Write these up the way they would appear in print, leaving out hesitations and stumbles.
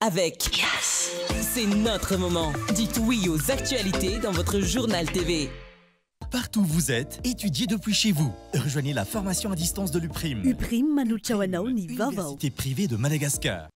avec Yes. C'est notre moment. Dites oui aux actualités dans votre journal TV. Partout où vous êtes, étudiez depuis chez vous. Rejoignez la formation à distance de l'UPRIM. Université privée de Madagascar.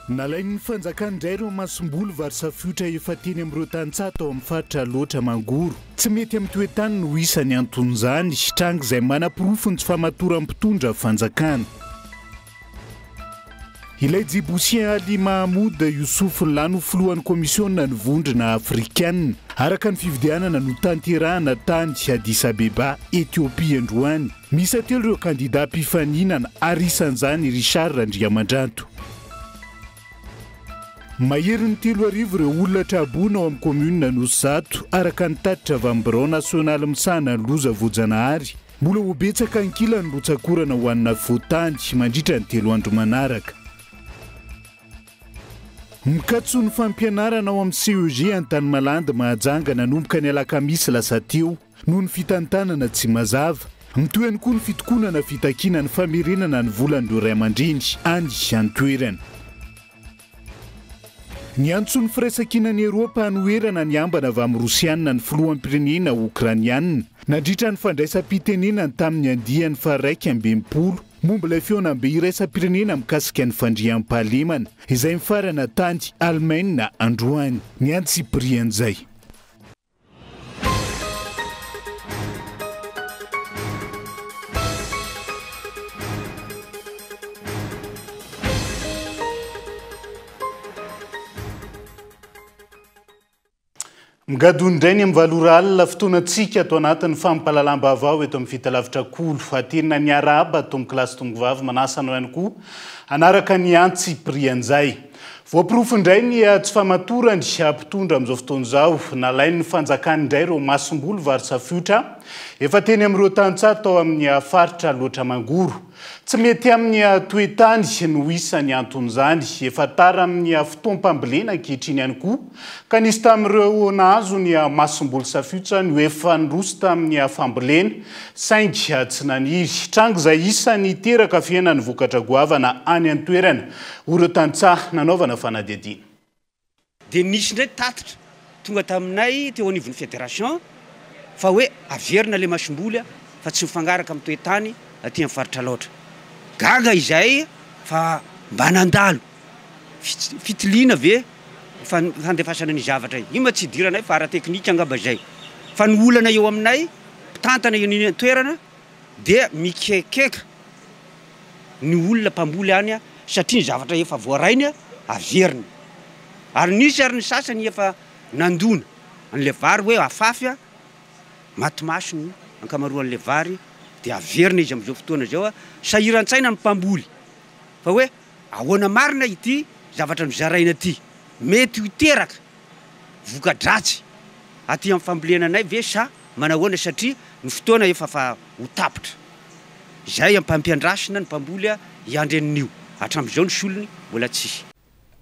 Nalain'ny fanjakana indray ireo masombolo vary safotra efa teny amin'ireo tantsaha tao amin'ny faritra loatra mangoro. Tsy mety amin'ny toetany no isany anton'izany strango izay manam-pirofo ny tsy famatoran'ny mpitondra fanjakana. Ilay Djiboutien Ali Mahmoud Youssouf lany filohan'ny komisiona ny vondrona afrikanina araka ny fividianana no tanterahana tany Addis Abeba, Ethiopia androany. Misy telo ireo kandida mpifaninana ary isan'izany Richard Andriamandranto. Maherin'ny 3 arivo ireo olona traboana ao amin'ny komuna Nosy araka ny tatitra avy amin'ny birao nasionaly misahana ny loza voajanahary. Mbola ho betsaka ankila ny lotsakorana ho an'ny voatany mandritra ny 3 andro manaraka. Mikatso ny fampianarana ao amin'ny CEG Antanimalanda Mahajanga nanomboka ny alakamisy lasa teo noho ny fitantanana tsy mazava. Mitohany koa ny fitokonana fitakiana ny famerenana ny volan'ireo ray aman-dreny any an-toerana. Ny antsony firaisakinan'ny Eropa hanoerana ny ambana avy amin'ny Rosianina ny filoham-pirenena Ukrainianina nandritra ny fandraisam-pitenenany tamin'ny andiany faha 180 momba ilay feonam-be iraisam-pirenena mikasika ny fandriam-pahalemana izay mifarana tany Alemaina androany ny antsiprian'izay. Migadondrainy amin'ny valora alina fotoanantsika atao anatin'ny fampalalam-baovao eto amin'ny fitalavitra kolo atenina ny araba atao amin'ny kilasy tongovavy manasana ihany koa anaraka ny antsiprian'izay. Voapirofo indray ny tsy famatorany mpitondra amin'izao fotoan'izao nalain'ny fanjakany indray ireo masombolo vary safotra efa teny amin'ireo tantsaha tao amin'ny faritra loatra mangoro. Tsy mety amin'ny toetany no isany anton'izany efa tara amin'ny fotoam-pambolena ankehitriny ihany koa ka nisy tamin'ireo nahazo ny masombolo safotra no efa niroso tamin'ny fambolena saingy tsy naniry. Trango izay isany teraka fiainany vokatra goavana any an-toerana ireo tantsaha nanaovana fanadihadiana. Dia nisy indray tatitra tonga taminay teo anivon'ny fédération fa hoe averina le masomboly fa tsy mifangaraka amin'ny toetany aty amin'ny faritra loatra. Gaga izay fa mba nandalo fitiliana ve fandefasana ny zavatra io ma tsy idiranay fa ara-teknika angamba izay fa ny olana eo aminay mpitantana eo ny toerana dia mikekeka ny olona mpamboly any satria ny zavatra efa voarainy averina ary nisy ary ny sasany efa nandona an'le vary hoe afafy matimaso ny ankamaroan'le vary dia averina izy amin'izao fotoana izao sahiran-tsaina ny mpamboly fa hoe ahoana marina ity zavatra nozaraina ity mety hiteraka voka-dratsy aty amin'ny fambolenanay ve sa manahoana satria ny fotoana efa fa ho tapitra izay ampampiandrasina ny mpamboly iandren'io hatramin'izao ny solony mbola tsisy.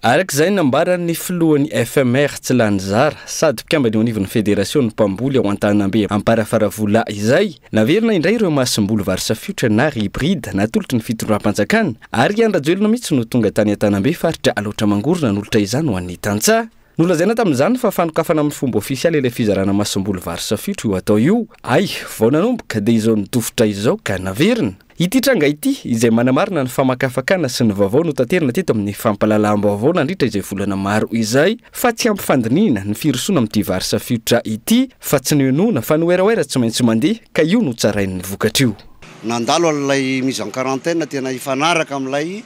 Arak'izay nambaran'ny filohan'ny FMR tsy lany zara sady mpikambany eo anivon'ny federasion'ny mpamboly ao Antananambe amparafaravola izay naverina indray ireo masombolo vary safotra na hybride natolotry ny fitondram-panjakana ary andrajoelona mihitsy no tonga tany Antananambe faritra aloatra mangorona nolotra izany ho an'ny tantsaha. Nolazaina tamin'izany fa fanokafana amin'ny fomba ofisialy ilay fizarana masombolo vary safotra io atao io ay vao nanomboka dia izao nitofotra izao ka naverina. Ity tranga ity izay manamarina ny famakafakana sy ny vaovao no tanterina teto amin'ny fampalalam-baovao nandritra izay volana maro izay fa tsy ampifandinina ny firosoana amin'ity vary safotra ity fa tsy noenona fa noeraoera tsy maintsy mandeha ka io no tsarain'ny vokatra io. Nandalo alay mise en quarantaine tena ifanaraka amin'ilay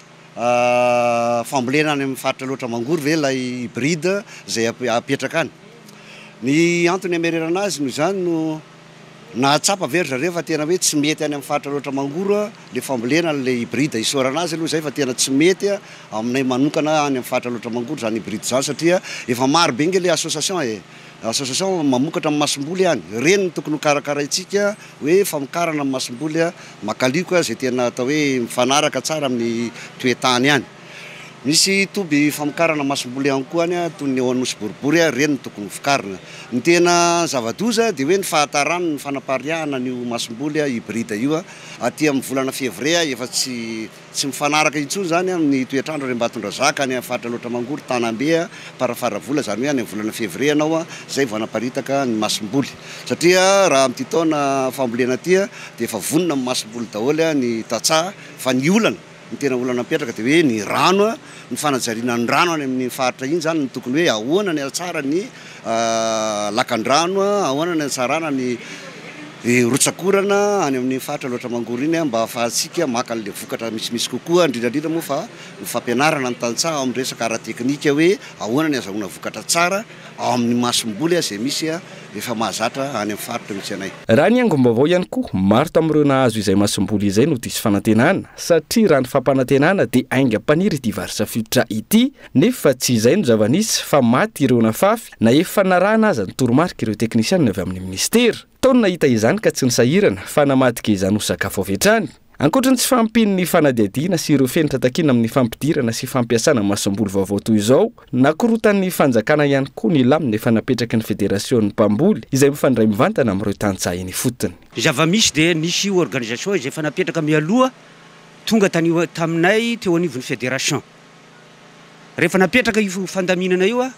fambolena any amin'ny faritra loatra mangoro ve lay hybride izay apetraka any. Ny antony amererana azy noho izany no nahatsapa very zareo fa tena hoe tsy mety any amin'ny faritra loatra mangoro le fambolena le hybride isorana azy aloha zay fa tena tsy mety aminay manokana any amin'ny faritra loatra mangoro zany hybride zany satria efa maro be nge le association mamokatra amin'ny masomboly any reny tokony karakaraitsika hoe famokarana amin'ny masomboly makaliko zay tena atao hoe mifanaraka tsara amin'ny toetany any. misy toby famokarana masom-boly ihany koa any toy ny eo anosy boribory reny no tokony fikarina ny tena zava-doza dia hoe ny fahatarana ny fanapariahana n'io masom-boly hybride io aty amin'ny volana février efa tsy mifanaraka intsony zany amin'ny toetrandro re Mbatondra Zaka any faritra loatra mangory Tanambe parafaravola zany hoe any amin'ny volana février anao zay vao anaparitaka ny masom-boly satria raha amin'ity taona fambolena aty dia efa vonona amin'ny masom-boly daholo ny tatsà fa ny olana ny tena olana mipetraka dia hoe ny rano ny fanajariana ny rano any amin'ny faritra iny zany ny tokony hoe ahoana ny atsara ny lakan-drano ahoana ny atsarana ny rotsakorana any amin'ny faritra loatra mangory iny mba ahafahantsika maka an'le vokatra misimisy kokoa indrindrandrindra moa fa ny fampianarana ny tantsaha ao amin'ny resaka ara-teknika hoe ahoana ny azahoana vokatra tsara ao amin'ny masom-boly zay misy efa mahazatra any amin'ny faritra misy anay. Raha ny angom-baovao ihany koa maro tamin'ireo nahazo izay masom-boly izay no diso fanantenana satria raha ny fampanantenana dia aingam-paniry ity vary safilotra ity nefa tsy izay no zava-nisy fa maty ireo nafafy na efa narahana aza ny toromarika ireo teknisianina avy amin'ny ministera. Taona nahita izany ka tsy nisahirana fa namadika izany ho sakafo avy hatrany. Ankoatra ny tsy fampiny ny fanadihadiana sy ireo fenitra takina amin'ny fampidirana sy fampiasana masom-boly vaovao toy izao, nakorotan'ny fanjakana ihany koa ny lamina efa napetraky ny federasion'ny mpamboly izay mifandray mivantana amin'ireo tantsaha eny fotony. Zava-misy dia nisy organisation izay efa napetraka mialoha tonga taminay teo anivon'ny federation. Rehefa napetraka io fandaminana io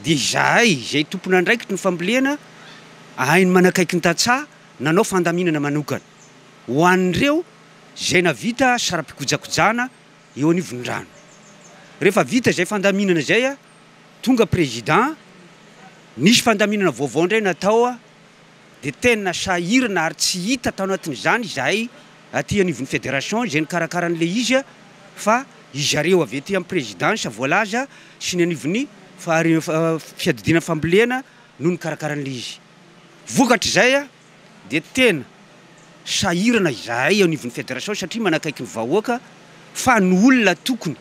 dia izahay izay tompona andraikitry ny fambolena ahainy manakaiky ny tantsaha nanao fandaminana manokana ho an'ireo zay navita sara-pikojakojana eo anivon'ny rano. Rehefa vita zay fandaminana zay tonga président nisy fandaminana vaovao indray natao dia tena sahirana ary tsy hita tao anatin'izany izahay aty anivon'ny fédération zay nikarakaran'le izy fa izareo avy aty amin'ny présidence voalaza sy ny anivon'ny fiadidiana fambolena no nikarakaran'le izy. Vokatra izay dia tena sahirana izahay ao anivon'ny fédération satria manakaiky ny vahoaka fa ny olona tokony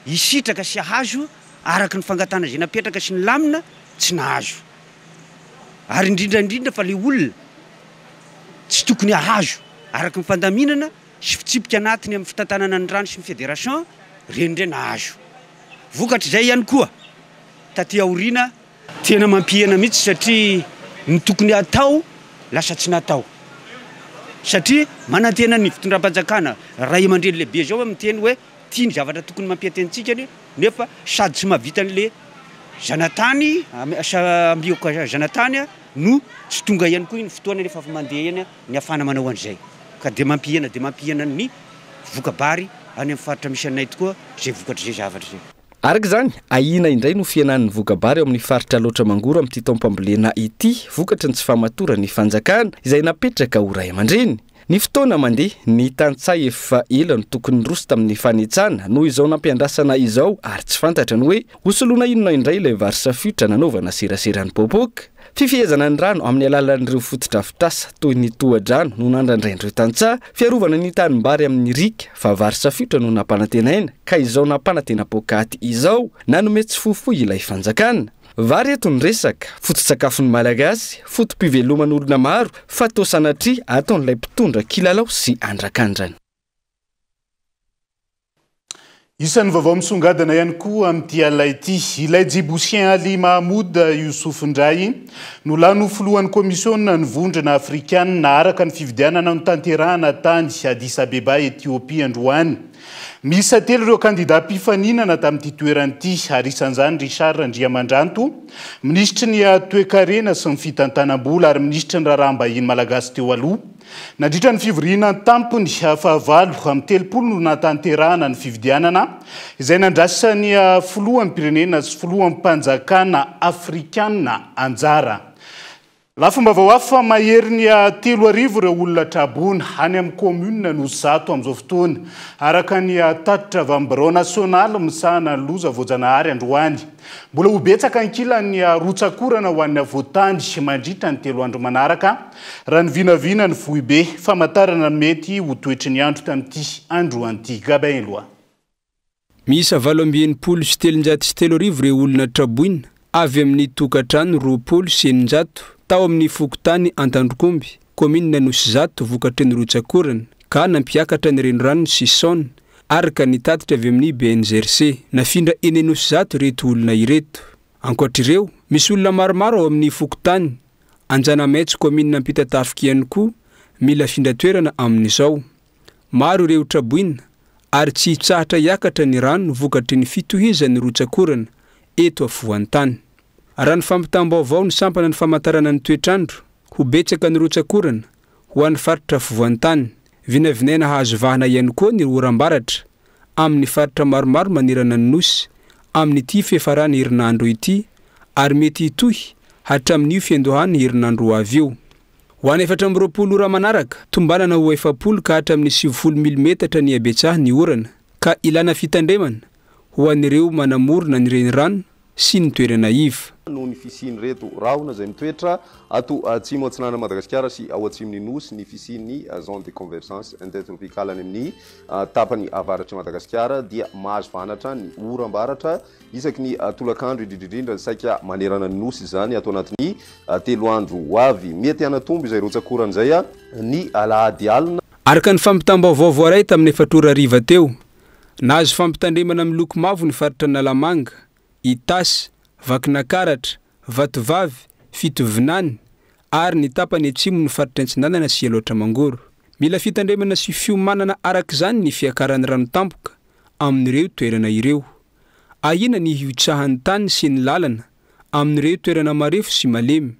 hisitraka sy ahazo araka ny fangatana zay napetraka sy ny lamina tsy nahazo. Ary indrindrandrindra fa le olona tsy tokony ahazo araka ny fandaminana sy fitsipika anatiny amin'ny fitantanana ny rano sy ny fédération renindray nahazo. Vokatra izay ihany koa taty aoriana tena mampihana mihitsy satria ny tokony atao lasa tsy natao satria manantena ny fitondram-panjakana ray aman-dreny lehibe zao miteny hoe tia ny zavatra tokony mampiatentsika nefa sady tsy mahavita an'le zanatany ambioko zanatany no tsy tonga ihany koa ny fotoana rehefa mandeha eny ny afana manao an'izay ka dia mampihana ny vokabary any amin'ny faritra misy anay tokoa zay vokatra zay zavatra zay. Araka izany ahina indray no fianan'ny vokabary ao amin'ny faritra loatra mangoro amin'ity taom-pambolena ity vokatra ny tsy fahamatora ny fanjakana izay napetraka ho ray aman-dreny. Ny fotoana mandeha ny tantsaha efa ela no tokony roso tamin'ny fanitsana noho izao nampiandrasana izao ary tsy fantatra ny hoe hosoloana inona indray ilay vary safilotra nanaovana seraseran'ny popoka. Fifehezana ny rano amin'ny alalan'ireo fotodrafitrasa toy ny tohadrano no nandrandrain'ireo tantsaha, fiarovana ny tanimbary amin'ny rika fa vary safilotra no nampanantenaina ka izao nampanantena pokaty izao nanome tsy fohifohy ilay fanjakana. Vary eto ny resaka foto-tsakafon'ny malagasy, fotom-piveloman'olona maro fa tao sanatria ataon'ilay mpitondra kilalao sy andrakandrany. Isan'ny vaovao misongadina ihany koa amin'ity alina ity, ilay Djiboutien Ali Mahmoud Youssouf indray no lano filohan'ny komisiona ny vondrona afrikana naharaka ny fividianana no tanterahana tany Addis Abeba Ethiopia androany. Misy telo ireo kandidat mpifaninana tamin'ity toeranyity ary isan'izany Richard Andriamandranto, ministry ny toe-karena sy ny fitantanam-bola ary ministry ny raharaham-bahiny malagasy teo aloha. Nandritra ny fivoriana ny tampony fahavalo amin'ny telopolo no natanterahana ny fividianana izay nandrasa ny filohan'ny pirenena sy filohan'ny mpanjakana afrikana anjara. Lafomba hafa mahery ny 3,000 ireo olona trabona any amin'ny commune no zato amin'izao fotoana araka ny tatitra avy amin'ny birao nasional misahana ny loza voajanahary androany. Mbola ho betsaka ankilany rotsakorana ho an'ny voatany mandritra ny 3 andro manaraka raha ny vinavina ny vohibe famantarana mety ho toetry ny andro tamin'ity andro anty gabainloa. Miisa 700 sy 330 ireo olona traboina avy amin'ny tokantrano 20 sy 900 tao amin'ny fokotany Antandrokomby, komine Nosy Zato vokatry ny Rotsakorana ka nampiakatra ny renirano sy Saona araka nitatitra avy amin'ny BNGRC nafindra enenosy reto olona ireto. Ankoatr'ireo, misy olona maromaro ao amin'ny Fokotany, Anjanamaitso commune Ampitatafika ihany koa mila findratoerana amin'izao. Maro ireo traboina ary tsy hitsahatra hiakatra ny rano vokatry ny fitohizan'ny rotsakorana eto afovoan-tany. Raha ny fampitam-baovao ny sampana ny famantarana ny toetrandro ho betsaka ny rotsakorana ho an'ny faritra afovoan-tany. Vinavinaina hahazo vahana ihany koa ny oram-baratra amin'ny faritra maromaro manerana ny nosy amin'ity fiafarany herinandro ity ary mety hitohy hatramin'io fiandohany herinandro ho avy eo. Ho any 420 ora manaraka, tombanana ho 700 ka hatramin'ny 700 mm ny abetsaha ny orana, ka ilana fitandremana ho an'ireo manamorona ny renirano sy ny toerana iva. Noho ny fisiany reto rahona izay mitoetra ato atsimo atsinana Madagasikara sy ao atsimony nosy ny fisiany zone de convergence intertropicale any amin'ny tapany avaratry Madagasikara dia mahazo vanatra ny oram-baratra isaky ny tolakandro indrindrindrindra saika manerana ny nosy izany ato anatin'ny 3 andro ho avy. Mety hanatombo izay rotsakorana izay ny alahady alina. Araka ny fampitam-baovao voaray tamin'ny 4 ora hariva teo, nahazo fampitandremana amin'ny loko mavo ny faritra Nalamanga, Itasy, Vakinakaratra, Vatovavy, Fitovinany ary ny tapany atsimo ny faritra Antsinanana sy Ialotra Mangoro. Mila fitandremana sy fiomanana arak'izany ny fiakaran'ny rano tampoka amin'ireo toerana ireo. Ahina ny hiotsahan'ny tany sy ny lalana amin'ireo toerana marefo sy malemy.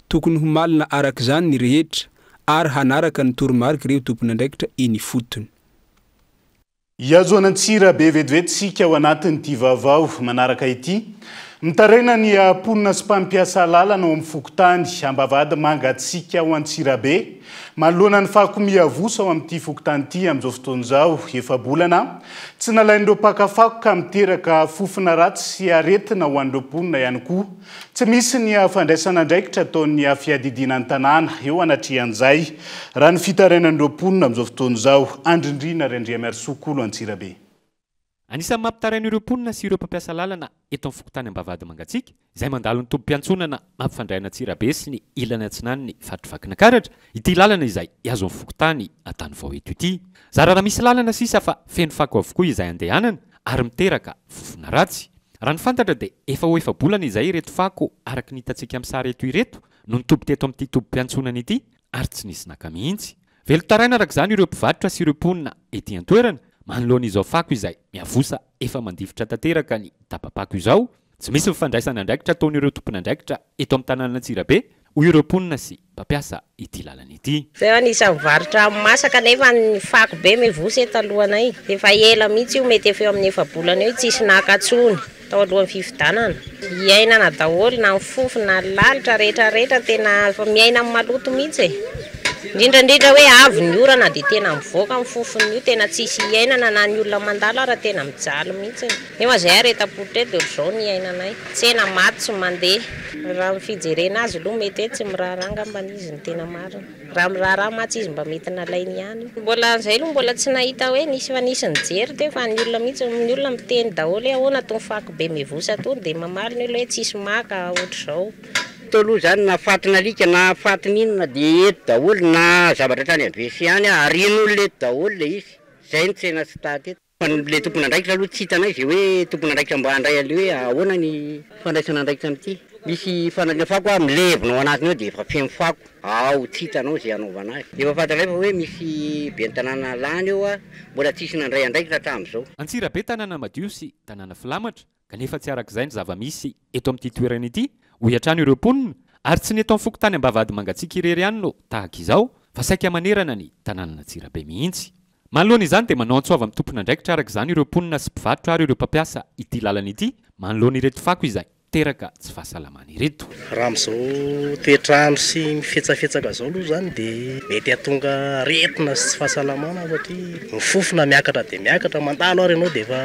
Tokony ho malina arak'izany ny rehetra ary hanaraka ny toromarika ireo tompon'andraikitra eny fotony. Iazoanan-tsira be vetivetsika ao anatin'ity vaovao manaraka ity. Mitarena ny ponina sy mpampiasa lalana ao amin'ny Fokotany ambavady mangatsika ao Antsirabe. Manoloana ny fakomiavosa ao amin'ity Fokotany ity amin'izao fotoana izao efa bolana. Tsy nalain'ireo mpakafako ka miteraka fofona ratsy sy aretina ho an'ireo ponina ihany koa. Tsy misy ny fandraisana andraikitra ataon'ny fiadidinan'ny tanàna eo anatrehan'izay. Raha ny fitarenan'ireo ponina amin'izao fotoana izao Andrindrina Rendriamarisoa Antsirabe. Anisan'ny mampitarain'ireo ponina sy ireo mpampiasa lalana eto amin'ny Fokotany ambavady mangatsika izay mandalo ny tompo-piantsonana mampifandray Antsirabe sy ny ilany antsinany ny faritra Vakinakaratra ity lalana izay azo amin'ny Fokotany Antanivao eto ity. Zara raha misy lalana sisa fa feno fako avokoa izay andehanana ary miteraka fofona ratsy. Raha ny fantatra dia efa bolana izay ireto fako araka ny hitantsika amin'ny sary eto ireto no nitompo teto amin'ity tompo-piantsonana ity ary tsy nisy naka mihitsy. Velo taraina araka izany ireo mpivarotra sy ireo ponina ety an-toerana manoloana izao fako izay miavosa efa mandifotra tanteraka ny tapapako izao. Tsy misy fifandraisana andraikitra ataon'ireo tompon'andraikitra eto amin'ny tanàna Antsirabe hoy ireo ponina sy mpampiasa ity lalana ity. Fa anisany varotra masaka nefa ny fako be mivosa eto alohanay. Efa ela mihitsy io mety efa eo amin'ny 4 bolana eo tsisy nakatsony tao alohan'ny fividanana. Iainana daholo na fofona lalitra rehetra tena miaina amin'ny maloto mihitsy. Indrindra hoe avy ny orana dia tena mivoaka amin'ny fofony io tena tsisy iainana na ny olona mandalo ara tena mijaly mihitsy. Nefa zay areta-potra dia izao ny iainanay. Tsena maty tsy mandeha. Raha fijerena azy aloha mety tsy miraranga mba izy ny tena marina. Raha mirara matsy izy mba mety nalainy ihany. Mbola zay aloha mbola tsy nahita hoe nisy nijery teo fa ny olona mihitsy ny olona miteny daholo ahoana tony fako be mivosa tony dia mamaly ny olona hoe tsisy maka ohatr'izao. Aloha zany na fatina alika na fatina inona dia eto daholo na zavatra tany avesy ihany arian'olona eto daholo le izy. Zay ny tsena tsy taty eto. Fa le tompon'andraikitra aloha tsy hitanay izay hoe tompon'andraikitra mba handray an'le hoe ahoana ny fandraisana andraikitra amin'ity. Misy fandraisana fako milevina ao anatiny ao dia efa feno fako. Ao tsy hitanao izay anaovana azy. Efa fantatra fa hoe misy ben'ny tanàna lany eo mbola tsisy nandray andraikitra hatramin'izao. Antsirabe tanàna madio sy tanàna filamatra kanefa tsy arak'izay ny zava-misy eto amin'ity toerana ity. Hoy hatrany ireo ponina ary tsy ny eto amin'ny Fokotany ambavady mangatsika irery ihany no tahaka izao fa saika manerana ny tanàna Antsirabe mihitsy. Manoloana izany dia manao antsova amin'ny tompon'andraikitra araka izany ireo ponina sy mpivarotra ary ireo mpampiasa ity lalana ity manoloana ireto fako izay teraka tsy fahasalamana ireto. Raha amin'izao toetrandro sy mifetsafetsaka izao aloha zany dia mety hahatonga aretina sy tsy fahasalamana satria mifofona miakatra dia miakatra mandalo ary ianao dia efa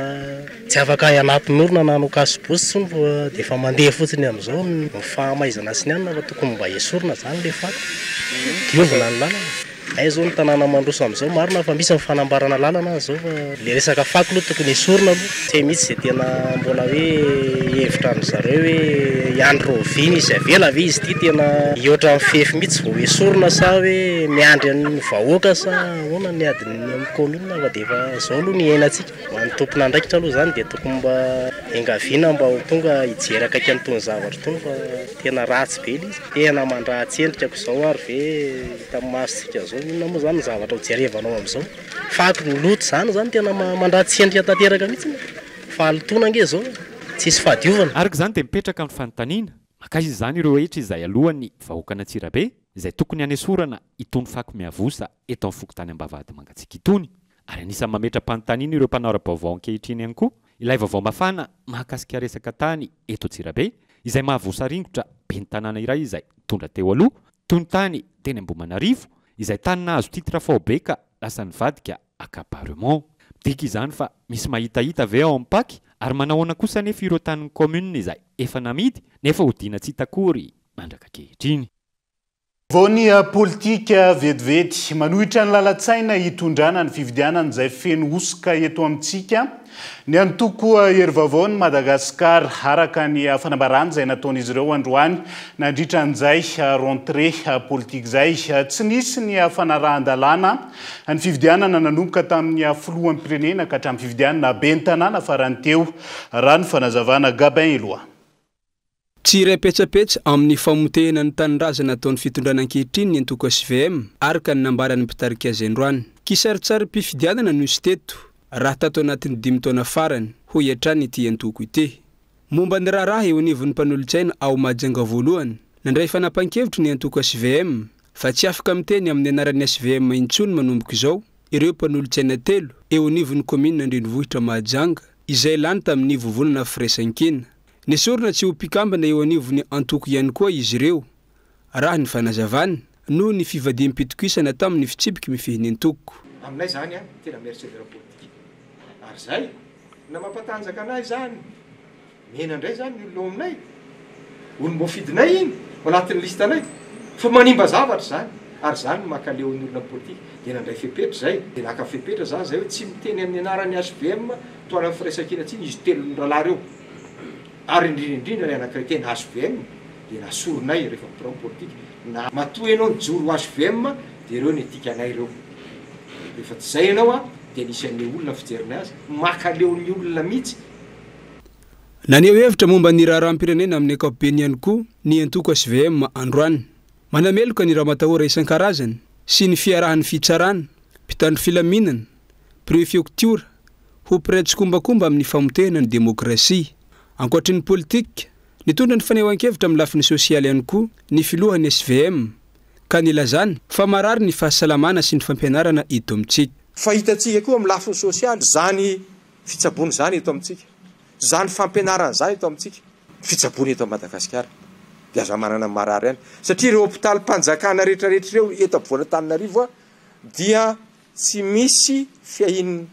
tsy afaka anatin'ny orona na nokasibosy tsony fa dia efa mandeha fotsiny amin'izao mifahamaizana sy ny anona fa tokony mba esorina zany le fako diovina ny lalana. Ay zao ny tanàna mandroso amin'izao marina fa misy fanambarana lalana izao fa le resaka fako aloha tokony esorina aloha. Tsy misy izay tena mbola hoe hevitra ny zareo hoe androviny izy avela ve izy ty tena ioatra mifefy mihitsy vao esorona sa hoe miandry ny vahoaka sa hoana ny adiny amin'ny commune fa dia efa zao aloha ny iainantsika manotompona andraikitra aloha zany dia tokony mba engaviana mba ho tonga hijeraka akaiky an'itony zavatra tony fa tena ratsy be izy tena mandratsendrikako zao ary ve tami'masitsika zao inona moa zany ny zavatra ho jerevanao amin'izao faky ny loto zany zany tena mandratsendrika tanteraka mihitsy fahalotona ange zao tsisy fahadiovana araka zany dia mipetraka amin'ny fanontaniana maka izy zany ireo hetra izay alohan'ny vahoakana Antsirabe izay tokony hanesorana itony fako miavosa eto amin'ny fokontany Ambavady mangatsiaka itony ary anisan'ny mametra-panontaniana ireo mpanara-baovao ankehitriny ihany koa ilay vaovao mafana mahakasika resaka tany eto Antsirabe izay mahavosa ringotra ben'ny tanàna iray izay tondra teo aloha tony tany teny Ambohimanarivo izay tany nahazo titra Faobeka lasa nivadika accaparement midika izany fa misy mahitahita avy ao amin'ny paky ary manahoana kosa nefa ireo tanin'ny commune izay efa namidy nefa hodina tsy hitakory mandraka ankehitriny. Vaony politika vetivety manohitra ny lalatsaina hitondrana ny fividianana izay feno osika eto amintsika ny antoko hery vaovao ny Madagasikara araka ny fanambarana izay nataon'izy ireo androany nandritra an'izay rentrée politika izay tsy nisy ny fanarahan-dalàna ny fividianana nanomboka tamin'ny filohan'ny pirenena ka hatramin'ny fividianana ben'ny tanàna farany teo raha ny fanazavana Gabin Eloa. Tsy iray-petsapetsa amin'ny famotehana ny tanindrazana ataon'ny fitondrana ankehitriny ny antoko SVM araka ny nambarany mpitarika azy androany. Kisaritsary mpifidianana no isy teto raha tato anatin'ny 5 taona farany ho iatrany ity antoko ity. Momba ny raharaha eo anivon'ny mpanolontsaina ao Mahajanga voalohany nandray fanapahan-kevitry ny antoko SVM fa tsy afaka miteny amin'ny anaran'ny SVM intsony manomboka izao ireo mpanolontsaina telo eo anivon'ny commune Andrenivohitra Mahajanga izay lany tamin'ny vovonana Firesankina. Nesorina tsy ho mpikambana eo anivon'ny antoko ihany koa izy ireo raha ny fanazavana noho ny fivadiam-pitokisana tamin'ny fitsipiky mifehiny antoko. Aminay zany tena mercenaire politique ary zay na mampatanjaka anay zany mena indray zany ny olona aminay olom-bofidinay iny ao anatin'ny listanay fa manimba zavatra zany ary zany makaleo ny olona politika dia nandray fepetra zay dia naka fepetra zany zay hoe tsy miteny amin'ny anaran'ny SVM toana amin'ny Firesankina atsy izy telo rahalahy reo ary indrindra ny anankiray teny SVM dia nasoronay rehefa mpirao politika na matoa ianao nijoro SVM dia ireo ny etika anay ireo rehefa tsy zay ianao dia nisan'ny olona fijerina azy makaleo ny olona mihitsy. Naneho hevitra momba ny raharam-pirenena amin'ny ankapobeny ihany koa ny antoko SVM androany. Manameloka ny raha matahora isan-karazany sy ny fiarahan'ny fitsarana, mpitandro filaminana, préfecture ho piraitsy-kombakomba amin'ny famotehana ny demokrasia. Ankoatrin'ny politika, nitondra ny fanehoan-kevitra amin'ny lafiny sosialy ihany koa ny filohan'ny SVM ka nilazany fa marary ny fahasalamana sy ny fampianarana eto amintsika. Fahitantsika koa amin'ny lafiny sosialy zany fitsabony zany eto amintsika. Zany fampianarana zany eto amintsika. Fitsabony eto Madagasikara. Dia aza manana marary ihany. Satria ireo hôpitalim-panjakana rehetrarehetra ireo eto ampovoana Antananarivo dia tsy misy fiahin'ny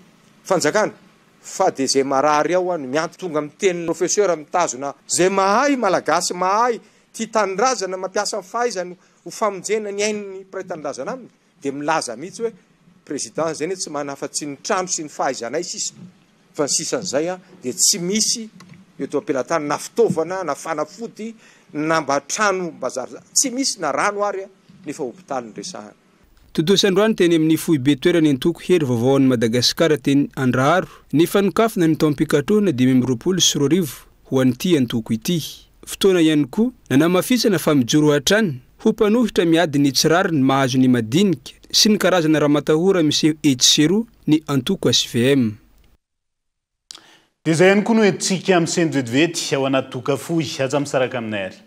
fanjakana. Fa dia zay marary ao no mianto tonga amin'ny teny professeur mitazona zay mahay malagasy mahay tia tanindrazana mampiasa amin'ny fahaizany ho famonjena ny ain'ny mpiray tanindrazana aminy dia milaza mihitsy hoe président zany tsy manafa-tsy ny trano sy ny fahaizanay sisa fa ny sisan'izay dia tsy misy eto ampelatany na fitaovana na fanafody na mba trano mbazary tsy misy na rano ary nefa hôpitaly ny resahana. Todosandroany teny amin'ny foibe toerany antoko hery vaovao an'i Madagasikara teny Andraharo ny fanokafana ny taom-pikatrohana 2024 ho an'ity antoko ity. Fotoana ihany koa nanamafisana fa mijoro hatrany ho mpanohitra miady ny tsirary ny mahazo ny madinika sy ny karazana raha matahora miseho etsero ny antoko SVM. Dia izay ihany koa no entintsika amin'ny seny vetivety ao anaty tokafoy aza misaraka aminay ary.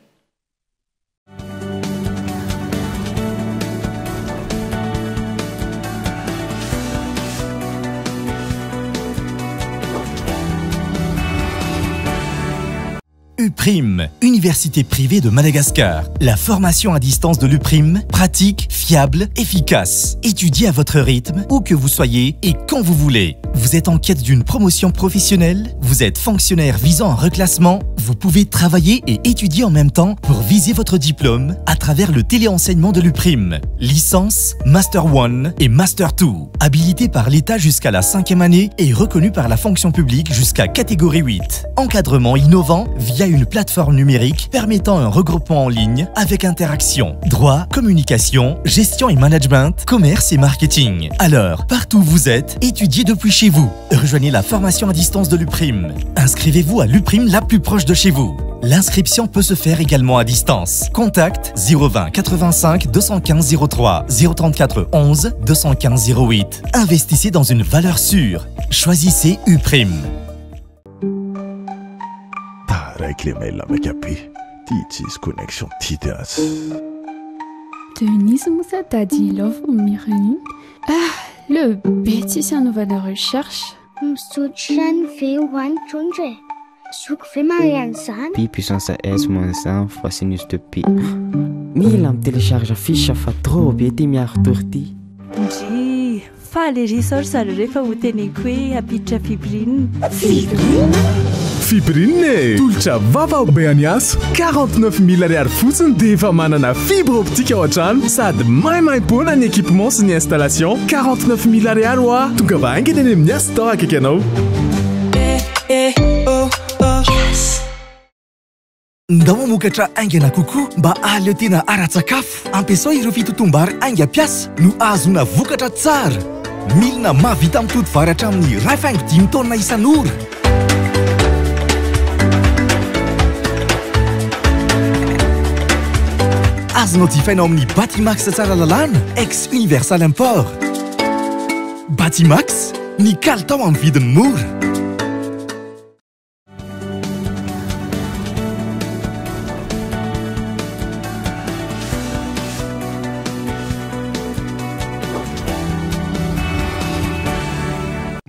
UPRIM, Université privée de Madagascar. La formation à distance de l'UPRIM, pratique, fiable, efficace. Étudiez à votre rythme, où que vous soyez et quand vous voulez. Vous êtes en quête d'une promotion professionnelle? Vous êtes fonctionnaire visant un reclassement? Vous pouvez travailler et étudier en même temps pour viser votre diplôme à travers le téléenseignement de l'UPRIM. Licence, Master 1 et Master 2. Habilité par l'État jusqu'à la 5e année et reconnu par la fonction publique jusqu'à catégorie 8. Encadrement innovant via une plateforme numérique permettant un regroupement en ligne avec interaction, droit, communication, gestion et management, commerce et marketing. Alors, partout où vous êtes, étudiez depuis chez vous. Rejoignez la formation à distance de l'UPRIM. Inscrivez-vous à l'UPRIM la plus proche de chez vous. L'inscription peut se faire également à distance. Contact 020 85 215 03 034 11 215 08. Investissez dans une valeur sûre. Choisissez UPRIM. connexion Titas. Denise Moussa t'a dit l'offre Mireille. Ah, le bêtis c'est une nouvelle recherche. Pi puissance S moins 1 fois sinus de pi. Mila me télécharge fiche fa trop bête miar torti. Gee, fallait resource à refa ou teneque à pitcha fibrine. Fibrine, tulcha vava beanias 49 000 ariary fotsiny dia efa manana fibre optique ao an-trano sady maimaimpona ny équipement sy ny installation 49 000 ariary oa tonga va aingana eny amin'ny asa tao akaiky anao. Ndao mamokatra aingana kokoa mba aleo tena ara-tsakafo. Ampiasao ireo fitotom-bary aingam-piasa no azona vokatra tsara. Milina mahavita mitody vary hatramin'ny 5 taona isan'ora. Azonao jifainao amin'ny Batimax tsara lalàna, ex Universal Import. Batimax, ny kalitao amin'ny vidiny mora.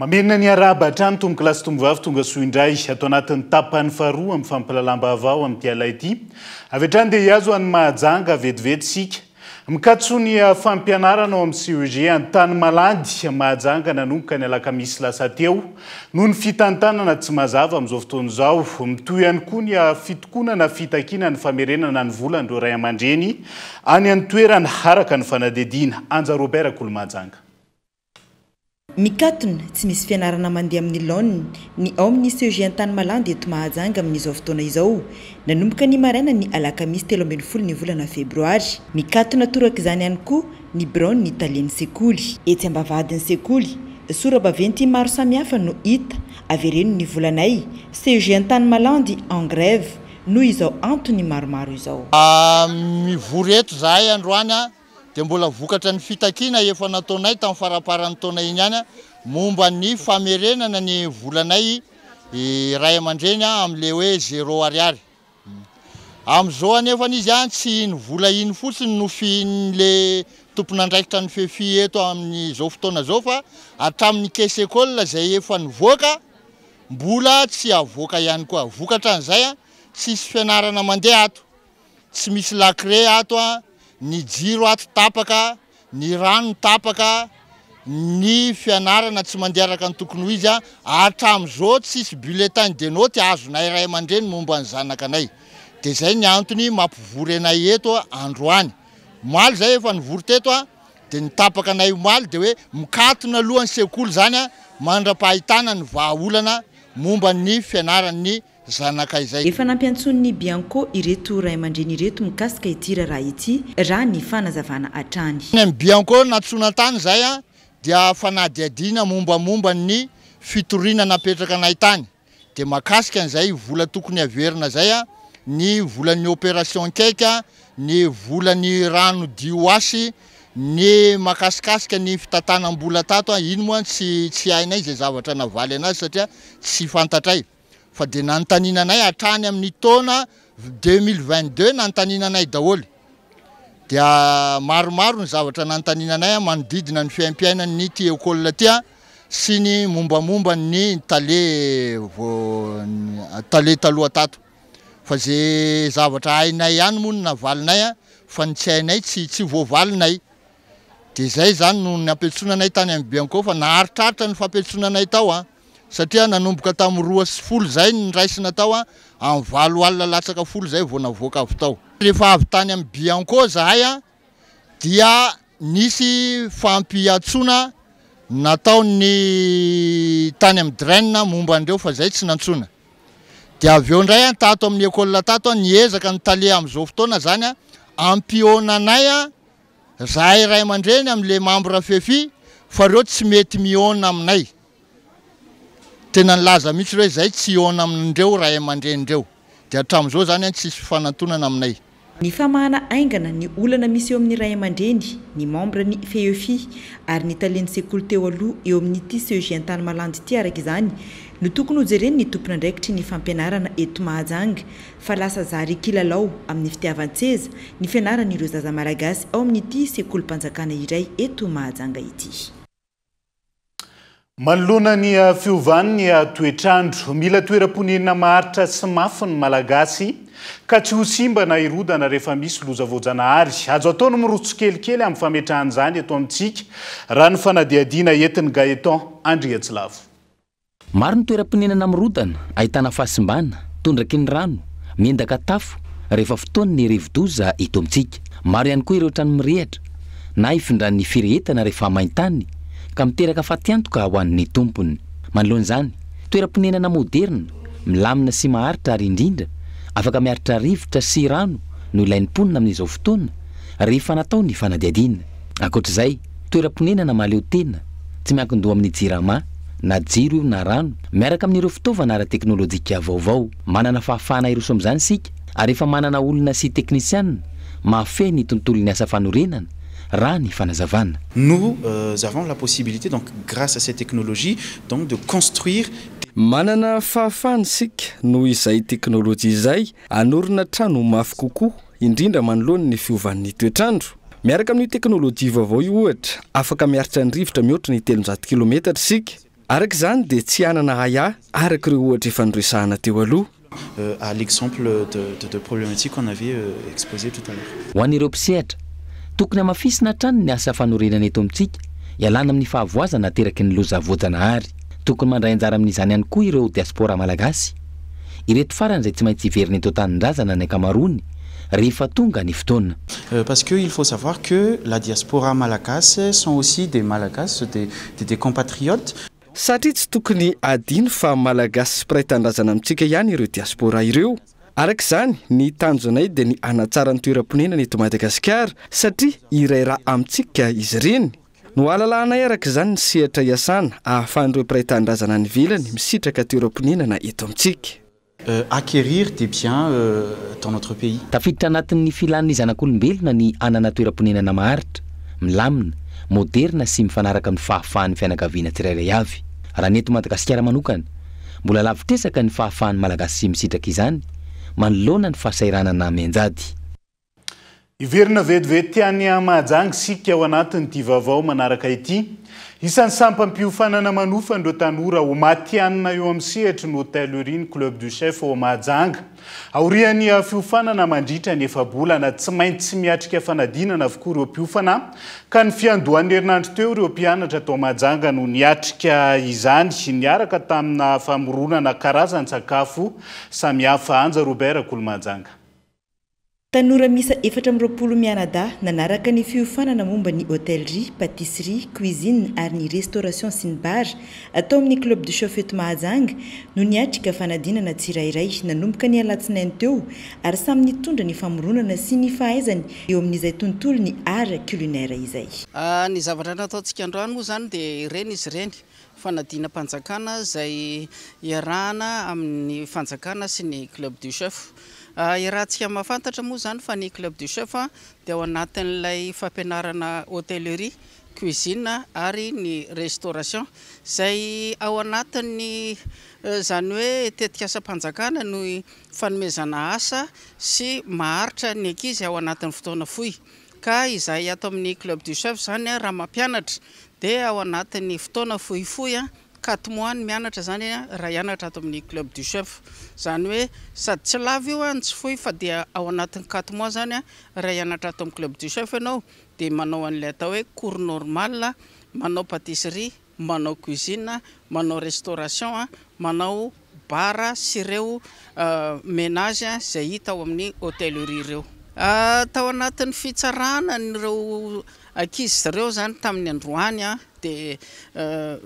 Mamerina ny araba hatrany tomboka lasy tombovavy tonga soa indray atao anatin'ny tapany faharoa amin'ny fampalalam-baovao amin'ny piala ity. Avy hatrany dia hiazo any Mahajanga vetivety sika. Mikatso ny fampianarana ao amin'ny CEG Antany Malandy Mahajanga nanomboka ny alakamisy lasa teo noho ny fitantanana tsy mazava amin'izao fotoana izao. Mitoy ihany koa ny fitokonana fitakina ny famerenana ny volan'ireo ray aman-dreny any amin'ny toerana araka ny fanadihadiana. Anja Robert Mahajanga. Mikatona tsy misy fianarana mandeha amin'ny laoniny ny ao amin'ny CEG Antany Malandy eto Mahajanga amin'izao fotoana izao nanomboka ny maraina ny alakamisy 13 ny volana febroary. Mikatona toraka izany ihany koa ny Brown ny Italiany sekoly etsy ambavadiny sekoly sora-baventy maro samihafa no hita avereno ny volanay CEG Antany Malandy en grève noho izao antony maromaro izao. Mivory eto zahay androany dia mbola vokatra ny fitakina efa nataonay tamin'ny faraparan'ny taona iny ihany momba ny famerenana ny volanay ray aman-dreny amin'ilay hoe 0 ariary. Amin'izao anefa izy ihany tsy ny vola iny fotsiny no fihin'le tompon'andraikitra ny fefi eto amin'izao fotoana izao fa hatramin'ny caisse école izay efa nivoaka mbola tsy avoaka ihany koa. Vokatra an'izay tsisy fianarana mandeha ato, tsy misy lacré ato ny jiro ato tapaka, ny rano tapaka, ny fianarana tsy mandeha araka ny tokony ho izy hatramin'izao tsisy bulletin de note azonay ray aman-dreny momba ny zanakanay. Dia zay ny antony mampivory anay eto androany. Maly zay efa nivory teto dia nitapaka anay maly dia hoe mikatona alohan'ny sekoly zany mandra-pahitana ny vahaolana momba ny fianaran'ny zanaka izay. Efa nampiantson'ny Bianco ireto ray aman-dreny ireto mikasika ity raha ity raha ny fanazavana hatrany. Ny Bianco natsona tany zay dia fanadihadiana mombamomba ny fitoriana napetraka anay tany. Dia makasika an'izay vola tokony averina zay ny volan'ny opération cake, ny volan'ny rano dioasy, ny makasikasika ny fitantanam-bola tato iny moa tsy hainay zay zavatra navaly anazy satria tsy fantatray. Fa dia nanontaniananay hatrany amin'ny taona 2022 nanontaniananay daholo. Dia maromaro ny zavatra nanontaniananay manodidina ny fiaim-piainan'ny ty école ty sy ny mombamomba ny tale taloha tato. Fa zay zavatra hainay ihany moa no navalinay fa ny tsy hainay tsy voavalinay. Dia zay zany no nampiantsonanay tany amin'ny Bianco fa naharitraritra ny fampiantsonanay tao satria nanomboka tamin'ny 2 zay ny raisina tao amin'ny 7 alina latsaka 10 zay vao navoaka avy tao. Rehefa avy tany amin'ny Bianco zahay dia nisy fampiatsona nataony tany amin'ny Draine momba andreo fa zay tsy nantsona. dia avy eo indray tato amin'ny école tato niezaka ny tale amin'izao fotoana zany ampiônanay zahay ray aman-dreny amin'le membre fefi fa reo tsy mety miôna aminay tena nilaza mihitsy hoe zay tsy iôna amindreo ray aman-drenindreo dia hatramin'izao zany tsisy fanantonana aminay. Ny famahana aingana ny olana misy eo amin'ny ray aman-dreny ny membre ny FEFI ary ny taleny sekoly teo aloha eo amin'ny ty CEG Antany Malandy ity araka izany no tokony ho jereny ny tompona andraikitry ny fampianarana eto Mahajanga fa lasa zary kilalao amin'ny fitiavan-tseza ny fianaran'ireo zaza malagasy ao amin'ny ty sekoly mpanjakana iray eto Mahajanga ity. Manoloana ny fiovan'ny toetrandro mila toeram-ponenina maharitra sy mafy ny malagasy ka tsy ho simba na irodana rehefa misy loza voajanahary. Azo atao no mirotso kelikely amin'ny fametrahan'izany eto amintsika raha ny fanadihadiana entin'ny Gaetan Andriatsilavo. Maro ny toeram-ponenana mirodana ahitana fahasimbana, tondraky ny rano, miendaka tafo rehefa fotoana ny rivo-doza eto amintsika. Maro ihany koa ireo trano mirehatra na ifindran'ny firehetana rehefa maintany ka miteraka fatiantoka ho an'ny tompony. Manoloan'izany, toeram-ponenana moderna, milamina sy maharitra ary indrindra afaka miaritra rivotra sy rano no ilain'ny mponina amin'izao fotoana rehefa natao ny fanadihadiana. Ankoatr'izay, toeram-ponenana mahaleo tena, tsy miankin-doha amin'ny jirama na jiro io na rano, miaraka amin'ireo fitaovana ara-teknôlôjika vaovao. Manana fahafahana iroso amin'izany sika ary efa manana olona sy teknisianina mahafehy ny tontolon'ny asa fanorenana raha ny fanazavana. Nous avons la possibilité donc grâce à cette technologie donc de construire manana fahafahana sika noho izay teknôlôjia izay anorina trano mafy kokoa indrindra manoloana ny fiovan'ny toetrandro. Miaraka amin'ny teknôlôjia vaovao io ohatra afaka miaritra ny rivotra mihoatra ny 300 km sika. Araka izany dia tsy anana haya araka ireo ohatra efa noresahana teo aloha. À l'exemple de problématiques qu'on avait exposé tout à l'heure. Ho an'ireo mpisehatra tokony hamafisina trano ny asa fanorenana eto amintsika ialana amin'ny fahavoazana teraky ny loza voajanahary. Tokony mandray anjara amin'izany ihany koa ireo diaspora malagasy. Ireto farany izay tsy maintsy iverina eto an-tanindrazana ny ankamaroany rehefa tonga ny fotoana. Parce qu'il faut savoir que la diaspora malagasy sont aussi des malagasy, des compatriotes. Satria tsy tokony adino fa malagasy mpiray tandrazana amintsika ihany ireo diaspora ireo. Araka izany ny tanjonay dia ny anatsara ny toeram-ponenana eto Madagasikara satria iray raha amintsika izy ireny. No alalahanay araka izany ny sehatra iasana ahafahan'ireo mpiray tandrazana ny velany misitraka toeram-ponenana eto amintsika. Acquérir des biens dans notre pays. Tafiditra anatin'ny filan'ny zanak'olombelona ny anana toeram-ponenana maharitra, milamina, moderna sy mifanaraka amin'ny fahafahan'ny fianakaviana tsirairay avy. Raha ny eto Madagasikara manokana, mbola lavitresaka ny fahafahan'ny malagasy misitraka izany, manoloana ny fahasairanana mianjady. Iverina vetivety tiany Mahajanga sika ao anatin'ity vaovao manaraka ity. Isan'ny sampam-piofanana manofan'ireo tanora ho matianina eo amin'ny sehatry ny hôtellerie Club du Chef ao Mahajanga. Aorian'ny fiofanana mandritra ny efa-bolana tsy maintsy miatrika fanadinana avokoa ireo mpiofana ka ny fiandohan'ny herinandro teo ireo mpianatra tao Mahajanga no niatrika izany niaraka tamina famoronana karazan-tsakafo samihafa. Anja Robert Kolomajanga. Tanora misa 420 mianada nanaraka ny fiofanana momba ny hôtellerie, pâtisserie, cuisine ary ny restauration sy ny bar atao amin'ny Club du Chef eto Mahajanga no niatrika fanadinana tsirairay nanomboka ny alatsinainy teo ary samy nitondra ny famoronana sy ny fahaizany eo amin'izay tontolo ny art culinaire izay. Ny zavatra nataontsika androany moa zany dia ireny izy ireny fanadina mpanjakana izay iarahana amin'ny fanjakana sy ny Club du Chef. Irahantsika mahafantatra moa zany fa ny Club du Chef dia ao anatin'ilay fampianarana hôtellerie, cuisine ary ny restauration izay ao anatin'ny zany hoe tetika asa-mpanjakana no fanomezana asa sy maharitra ny ankizy ao anatin'ny fotoana fohy. Ka izay atao amin'ny Club du Chef zany raha mampianatra dia ao anatin'ny fotoana fohifohy 4 mois ny mianatra zany raha hianatra ato amin'ny Club du Chef. Zany hoe sady tsy lava io tsy fohy fa dia ao anatin'ny 4 mois zany raha hianatra ato amin'ny Club du Chef ianao dia manao an'ilay atao hoe cours normal, manao pâtisserie, manao cuisine, manao restauration, manao bar sy ireo ménage izay hita ao amin'ny hôtellerie ireo. Tao anatin'ny fitsarana ireo ankizy ireo zany tamin'ny androany dia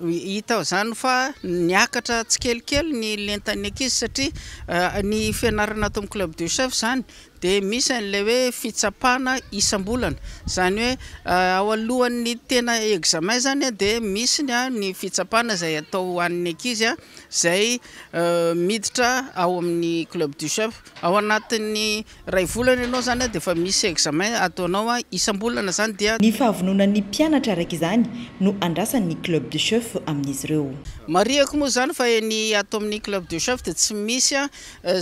hita zany fa niakatra tsy kelikely ny lentany ankizy satria ny fianarana ato amin'ny club de chef zany dia misy an'ilay hoe fitsapana isam-bolana zany hoe ao alohan'ny tena examen zany dia misy ny fitsapana izay atao hoan'ny ankizy zay miditra ao amin'ny club du chef ao anatin'ny ray volana ianao zany dia efa misy examen ataonao isam-bolana zany dia ny fahavononan'ny mpianatra araka izany no andrasan'ny club du chef amin'izy ireo mariako moa zany fa ny atao amin'ny club du chef dia tsy misy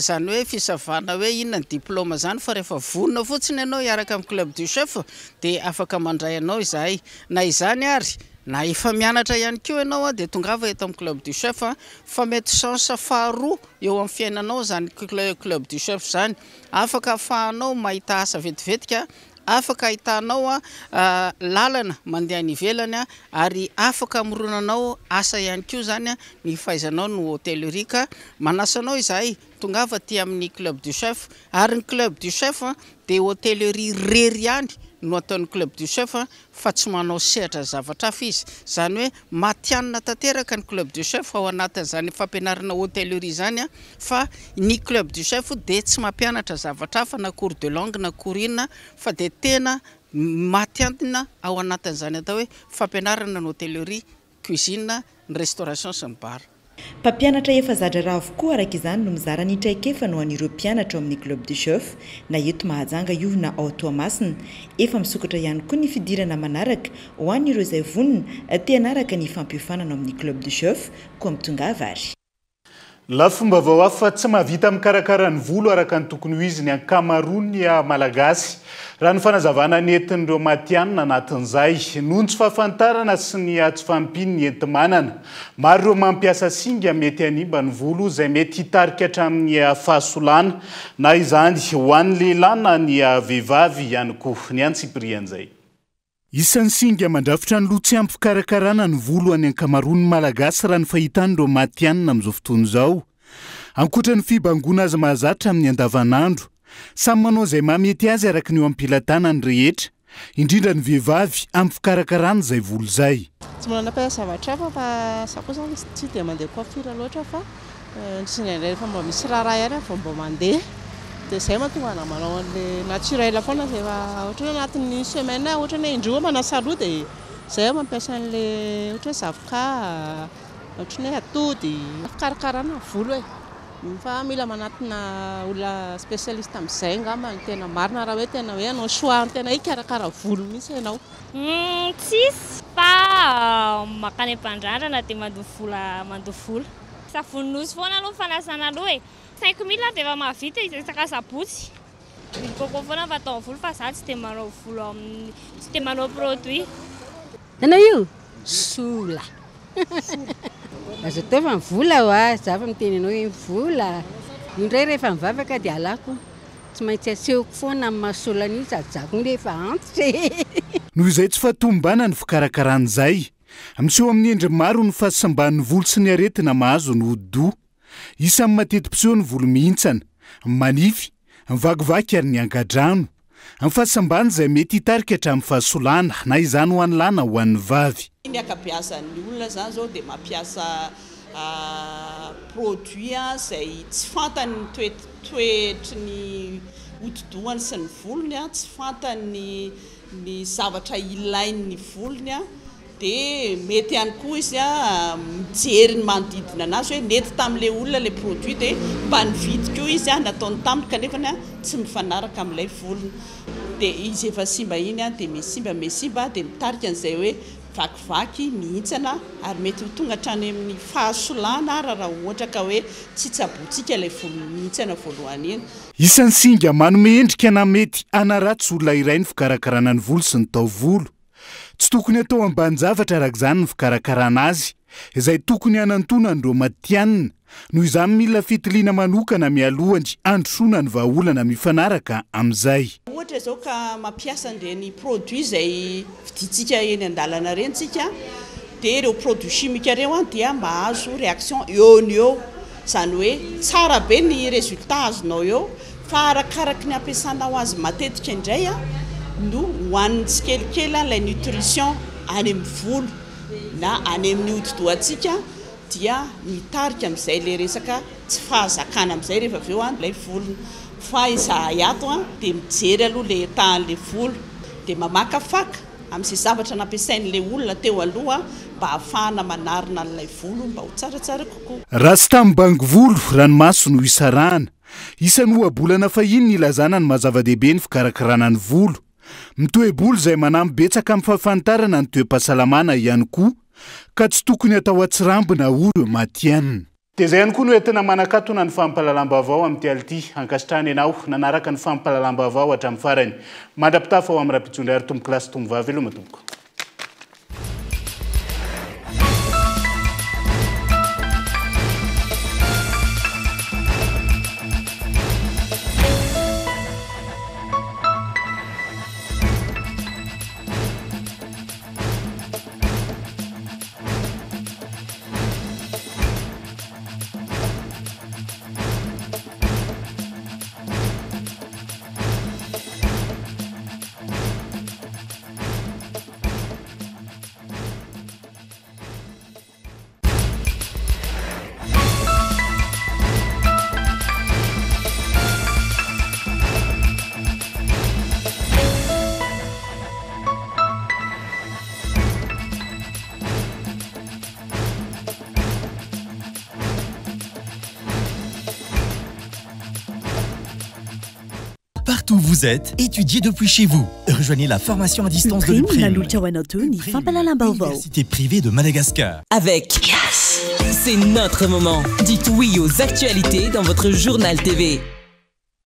zany hoe fisavana hoe inona ny diplôma zany fa rehefa vonona fotsiny ianao hiaraka amin'ny club du chef dia afaka mandray anao izahay na izany ary na efa mianatra ihany koa ianao dia tongava eto amin'ny club du chef fa mety chance faharoa eo amin'ny fiainanao zany club du chef zany afaka ahafahanao mahita asa vetivetika afaka ahitanao lalana mandeha any ivelany ary afaka amoronanao asa ihany koa zany ny fahaizanao no hotellerie ka manasanao izahay tongava ty amin'ny club du chef ary ny club du chef dia hotellerie rery ihany no ataon'ny club du chef fa tsy manao sehatra zavatra hafa izy zany hoe matianina tanteraka ny club du chef ao anatin'izany fampianarana hotellerie zany fa ny club du chef dia tsy mampianatra zavatra hafa na cours de langue na cours inona fa dia tena matianina ao anatin'izany atao hoe fampianarana ny hotellerie cuisine ny restauration sy ny bar mpampianatra efa zadra raha avokoa araka izany no mizara ny traikefa no an'ireo mpianatra amin'ny club de chef na eto Mahajanga io na ao Toamasina efa misokatra ihany koa ny fidirana manaraka ho an'ireo izay vonona te hanaraka ny fampiofanana amin'ny club de chef koa mitongava ary lafomba vao afa tsy mahavita mikarakara ny volo araka ny tokony ho izy ny ankamaroany malagasy raha ny fanazavana ny entin'ireo matianina anatin'izay noho ny tsy fahafantarana sy ny tsy fampiny ny enti-manana maro ireo mampiasa singa mety hanimba ny volo izay mety hitarika hatramin'ny fahasolana na izany ho an'ny lehilahy na ny vehivavy ihany koa ny antsiprian'izay isan'ny singa mandrafitra ny loha tsy ampy fikarakarana ny volo any ankamaroany malagasy raha ny fahitan'ireo matianina amin'izao fotoana izao ankoatra ny fibangona azy mahazatra amin'ny andavanandro samy manao izay mamety azy araka ny eo am-pilatana ny rehetra indrindra ny vehivavy amin'ny fikarakarana izay volo izay tsy manana zavatra hafa fa za koa zany tsy dia mandeha coiffure loatra fa sindraindray fa mba misy raharaha ihany fa mba mandeha dia izay mahatonga ana manao an'ilay naturel foana rehefa ohatra hoe anatin'ny semaine ohatra hoe indroa manasaloha dia izay mampiasa an'ilay ohatra hoe zavoka ohatra hoe atody fikarakarana volo fa mila manatina olona spécialiste amin'izay angamba ny tena marina raha hoe tena hoe anao soa tena hikarakara volo mihitsy ianao tsisy fa makany am-pandrandrana dia mandoa volo savony nosy foana aloha fanasana aloha 5000 dia efa mahavita isaka sabotsy koko foana fa atao volo fa za tsy dia manao volo tsy dia manao produit anao io sola azo atao fa mivola ho za fa miteny anao hoe mivola indray rehefa mivavaka dia alako tsy maintsy asehoko foana amin'ny mahasolana io jajako rehefa antitra noho izay tsy fatombana ny fikarakaran'izay miseho amin'ny endry maro ny fahasamban'ny volo sy ny aretina mahazo ny hodi-doha isan'ny mateti-piseho ny volo mihintsana manify mivakivaky ary ny angadrano amin'ny fahasambany izay mety hitarika hatramin'ny fahasolana na izany ho an'ny lahy na ho an'ny vavy ny akabeazan'ny olona zany zao dia mampiasa produit izay tsy fantany toetry ny hodi-dohany sy ny volony tsy fantany ny zavatra ilain'ny volony dia mety ihany koa izy mijery ny manodidina anazy hoe nety tamin'ilay olona ilay produit dia mba nividy koa izy nataony taminy kanefa tsy mifanaraka amin'ilay volony dia izy efa simba iny dia mesimba dia mitarika an'izay hoe vakivaky mihintsana ary mety ho tonga hatrany amin'ny fahasolana raha ohatra ka hoe tsy tsabotsika ilay volo mihintsana voalohany iny isan'ny singa manome endrika na mety anaratsy olona iray ny fikarakarana ny volo sy ny taovolo tsy tokony atao ambanin-javatra araka izany ny fikarakarana azy izay tokony hanantonan'ireo matianina noho izany mila fitiliana manokana mialohany androsoana ny vahaolana mifanaraka amin'izay ohatra izao ka mampiasa an'ireny produit izay vidintsika eny an-dalana ireny tsika dia ireo produit chimique ireo dia mahazo réaction eo ny eo izany hoe tsara be ny résultat azonao eo fa arakaraky ny ampiasanao azy matetika indray no hoan'ny tsikelikely ilay nutrition any amin'ny volo na any amin'ny hodi-dohantsika dia mitarika amin'izay le resaka tsy fahazakana amin'izay rehefa avy eo a ilay volony fa izahay ato a dia mijery aloha le tahan'le volo dia mamakafaka amin'izay zavatra nampiasain'le olona teo aloha mba hahafahana manarina n'ilay volo mba ho tsaratsara kokoa. Rastambangy volo ranomaso no isarahana isany ohabolana fahiny ny ilazana ny mazava-dehibe ny fikarakarana ny volo. Mitoebolo izay manampy betsaka amin'ny fahafantarana ny toe-pahasalamana ihany koa ka tsy tokony atao atsirambina olo matianina. Dia izay ihany koa no entina manakatona ny fampahalalam-baovao amin'ity ality ankasitrahana ianao nanaraka ny fampahalalam-baovao hatramin'ny farany. Mandra-pitafa ao amin'ny raha-pitsondry ary tombo kilasy tombo vavy elo matomboko. Partout où vous êtes, étudiez depuis chez vous. Rejoignez la formation à distance de l'UPRIM, Université privée de Madagascar. Avec Yes, c'est notre moment. Dites oui aux actualités dans votre journal TV.